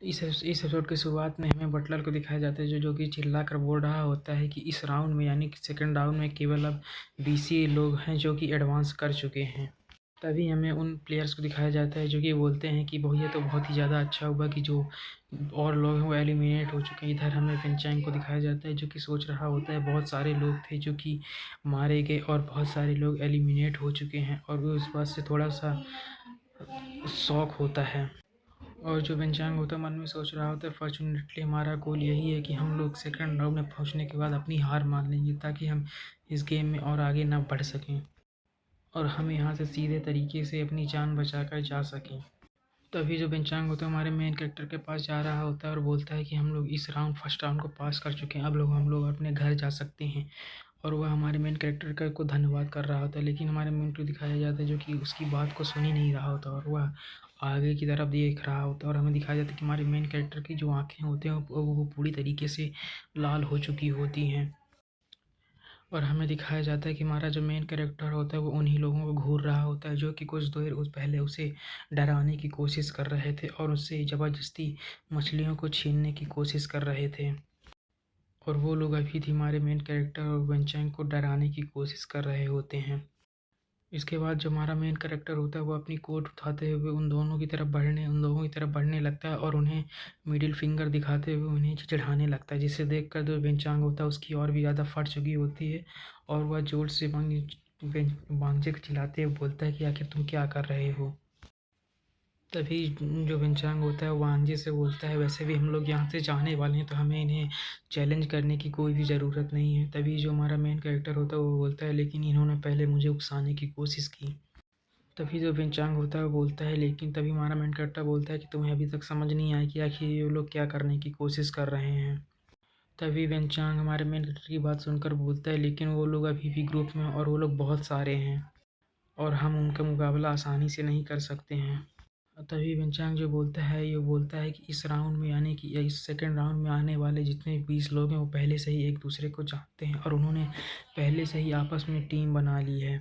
इस एपिसोड की शुरुआत में हमें बटलर को दिखाया जाता है जो कि चिल्ला कर बोल रहा होता है कि इस राउंड में यानी कि सेकंड राउंड में केवल अब 20 ही लोग हैं जो कि एडवांस कर चुके हैं। तभी हमें उन प्लेयर्स को दिखाया जाता है जो कि बोलते हैं कि भैया तो बहुत ही ज़्यादा अच्छा हुआ कि जो और लोग हैं वो एलिमिनेट हो चुके हैं। इधर हमें विंचैंग को दिखाया जाता है जो कि सोच रहा होता है बहुत सारे लोग थे जो कि मारे गए और बहुत सारे लोग एलिमिनेट हो चुके हैं और वो उस बात से थोड़ा सा शौक होता है। और जो बेंचांग होता है मन में सोच रहा होता है फॉर्चुनेटली हमारा गोल यही है कि हम लोग सेकंड राउंड में पहुंचने के बाद अपनी हार मान लेंगे ताकि हम इस गेम में और आगे ना बढ़ सकें और हम यहाँ से सीधे तरीके से अपनी जान बचाकर जा सकें। तभी जो बेंचांग होता है हमारे मेन कैरेक्टर के पास जा रहा होता है और बोलता है कि हम लोग इस फर्स्ट राउंड को पास कर चुके हैं, अब हम लोग अपने घर जा सकते हैं। और वह हमारे मेन कैरेक्टर का को धन्यवाद कर रहा होता है, लेकिन हमारे मेन को दिखाया जाता है जो कि उसकी बात को सुन ही नहीं रहा होता और वह आगे की तरफ देख रहा होता है। और हमें दिखाया जाता है कि हमारे मेन कैरेक्टर की जो आँखें होती हैं वो पूरी तरीके से लाल हो चुकी होती हैं। और हमें दिखाया जाता है कि हमारा जो मेन कैरेक्टर होता है वो उन्हीं लोगों को घूर रहा होता है जो कि कुछ देर उस पहले उसे डराने की कोशिश कर रहे थे और उससे ज़बरदस्ती मछलियों को छीनने की कोशिश कर रहे थे। और वो लोग अभी भी हमारे मेन कैरेक्टर और वेंचैंग को डराने की कोशिश कर रहे होते हैं। इसके बाद जो हमारा मेन कैरेक्टर होता है वो अपनी कोट उठाते हुए उन दोनों की तरफ बढ़ने लगता है और उन्हें मिडिल फिंगर दिखाते हुए उन्हें चिढ़ाने लगता है, जिसे देखकर जो वेंचांग होता है उसकी और भी ज़्यादा फट चुकी होती है और वह जोर से वांगजे को चिल्लाते हुए बोलता है कि आखिर तुम क्या कर रहे हो। तभी जो विंचांग होता है वो वांजे से बोलता है वैसे भी हम लोग यहाँ से जाने वाले हैं तो हमें इन्हें चैलेंज करने की कोई भी ज़रूरत नहीं है। तभी जो हमारा मेन कैरेक्टर होता है वो बोलता है लेकिन इन्होंने पहले मुझे उकसाने की कोशिश की। तभी जो विंचांग होता है वो बोलता है लेकिन तभी हमारा मेन कैरेक्टर बोलता है कि तुम्हें अभी तक समझ नहीं आया कि आखिर ये लोग क्या करने की कोशिश कर रहे हैं। तभी विंचांग हमारे मेन कैरेक्टर की बात सुनकर बोलता है लेकिन वो लोग अभी भी ग्रुप में और वो लोग बहुत सारे हैं और हम उनका मुकाबला आसानी से नहीं कर सकते हैं। तभी विंचांग जो बोलता है ये बोलता है कि इस राउंड में यानी कि इस सेकंड राउंड में आने वाले जितने 20 लोग हैं वो पहले से ही एक दूसरे को जानते हैं और उन्होंने पहले से ही आपस में टीम बना ली है।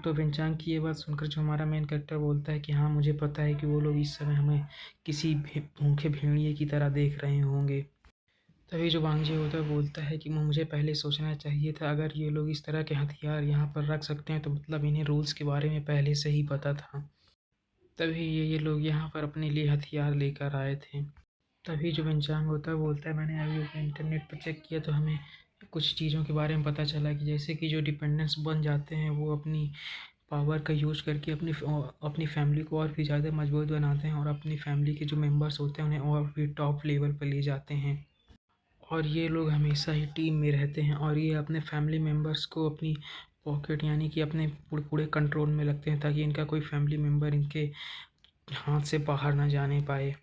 तो विंचांग की ये बात सुनकर जो हमारा मेन कैरेक्टर बोलता है कि हाँ मुझे पता है कि वो लोग इस समय हमें किसी भूखे भेड़िए की तरह देख रहे होंगे। तभी जो वांगजी होता है बोलता है कि मुझे पहले सोचना चाहिए था, अगर ये लोग इस तरह के हथियार यहाँ पर रख सकते हैं तो मतलब इन्हें रूल्स के बारे में पहले से ही पता था। तभी ये लोग यहाँ पर अपने लिए हथियार लेकर आए थे। तभी जो विंचांग होता है बोलता है मैंने अभी इंटरनेट पर चेक किया तो हमें कुछ चीज़ों के बारे में पता चला कि जैसे कि जो डिपेंडेंट्स बन जाते हैं वो अपनी पावर का यूज़ करके अपनी फैमिली को और भी ज़्यादा मजबूत बनाते हैं और अपनी फैमिली के जो मेंबर्स होते हैं उन्हें और भी टॉप लेवल पर ले जाते हैं। और ये लोग हमेशा ही टीम में रहते हैं और ये अपने फैमिली मेम्बर्स को अपनी पॉकेट यानी कि अपने पूरे कंट्रोल में रखते हैं ताकि इनका कोई फैमिली मेम्बर इनके हाथ से बाहर ना जाने पाए।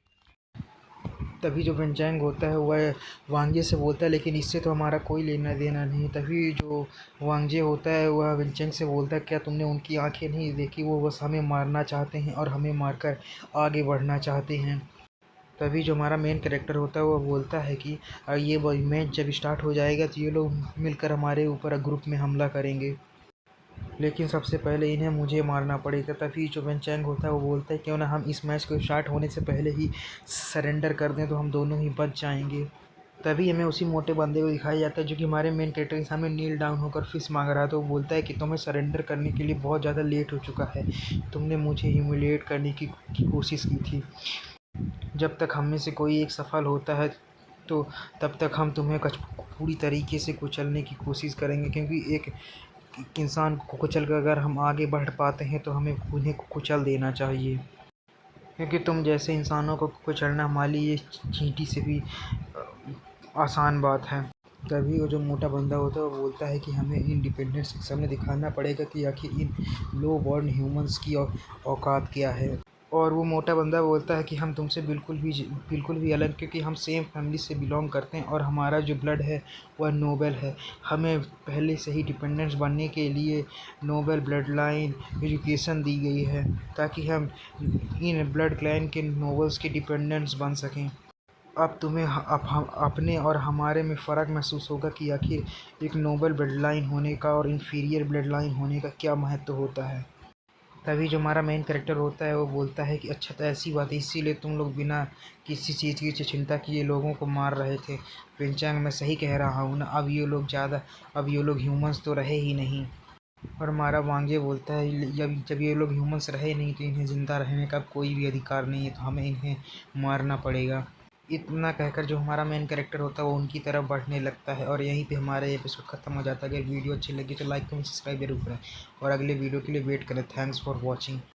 तभी जो वेंचैंग होता है वह वांगजे से बोलता है लेकिन इससे तो हमारा कोई लेना देना नहीं। तभी जो वांगजे होता है वह वेंचैंग से बोलता है क्या तुमने उनकी आंखें नहीं देखी, वो बस हमें मारना चाहते हैं और हमें मारकर आगे बढ़ना चाहते हैं। तभी जो हमारा मेन कैरेक्टर होता है वो बोलता है कि ये मैच जब स्टार्ट हो जाएगा तो ये लोग मिलकर हमारे ऊपर ग्रुप में हमला करेंगे, लेकिन सबसे पहले इन्हें मुझे मारना पड़ेगा। तभी जो वेंचैंग होता है वो बोलता है क्यों ना हम इस मैच को स्टार्ट होने से पहले ही सरेंडर कर दें तो हम दोनों ही बच जाएंगे। तभी हमें उसी मोटे बंदे को दिखाया जाता है जो कि हमारे मेन कैरेक्टर के सामने नील डाउन होकर फिश मांग रहा था। तो वो बोलता है कि तुम्हें सरेंडर करने के लिए बहुत ज़्यादा लेट हो चुका है, तुमने मुझे ह्यूमिलिएट करने की कोशिश की थी। जब तक हम में से कोई एक सफल होता है तो तब तक हम तुम्हें पूरी तरीके से कुचलने की कोशिश करेंगे, क्योंकि एक इंसान को कुचल कर अगर हम आगे बढ़ पाते हैं तो हमें उन्हें कुचल देना चाहिए, क्योंकि तुम जैसे इंसानों को कुचलना हमारे लिए चींटी से भी आसान बात है। तभी वो जो मोटा बंदा होता है वो बोलता है कि हमें इंडिपेंडेंस के सामने दिखाना पड़ेगा कि आखिर इन लो बॉर्न ह्यूमंस की औकात क्या है। और वो मोटा बंदा बोलता है कि हम तुमसे बिल्कुल भी अलग, क्योंकि हम सेम फैमिली से बिलोंग करते हैं और हमारा जो ब्लड है वह नोबल है। हमें पहले से ही डिपेंडेंट्स बनने के लिए नोबल ब्लड लाइन एजुकेशन दी गई है ताकि हम इन ब्लड लाइन के नोबल्स के डिपेंडेंट्स बन सकें। अब तुम्हें हम अपने और हमारे में फ़र्क महसूस होगा कि आखिर एक नोबल ब्लड लाइन होने का और इन्फीरियर ब्लड लाइन होने का क्या महत्व होता है। तभी जो हमारा मेन कैरेक्टर होता है वो बोलता है कि अच्छा तो ऐसी बात है, इसीलिए तुम लोग बिना किसी चीज़ की चिंता किए लोगों को मार रहे थे। पिंचांग मैं सही कह रहा हूँ ना, अब ये लोग ह्यूमंस तो रहे ही नहीं। और हमारा वांगे बोलता है जब ये लोग ह्यूमंस रहे नहीं तो इन्हें ज़िंदा रहने का कोई भी अधिकार नहीं है, तो हमें इन्हें मारना पड़ेगा। इतना कहकर जो हमारा मेन कैरेक्टर होता है वो उनकी तरफ बढ़ने लगता है, और यहीं पे हमारा एपिसोड खत्म हो जाता है। अगर वीडियो अच्छी लगी तो लाइक कमेंट सब्सक्राइब जरूर करें और अगले वीडियो के लिए वेट करें। Thanks for watching.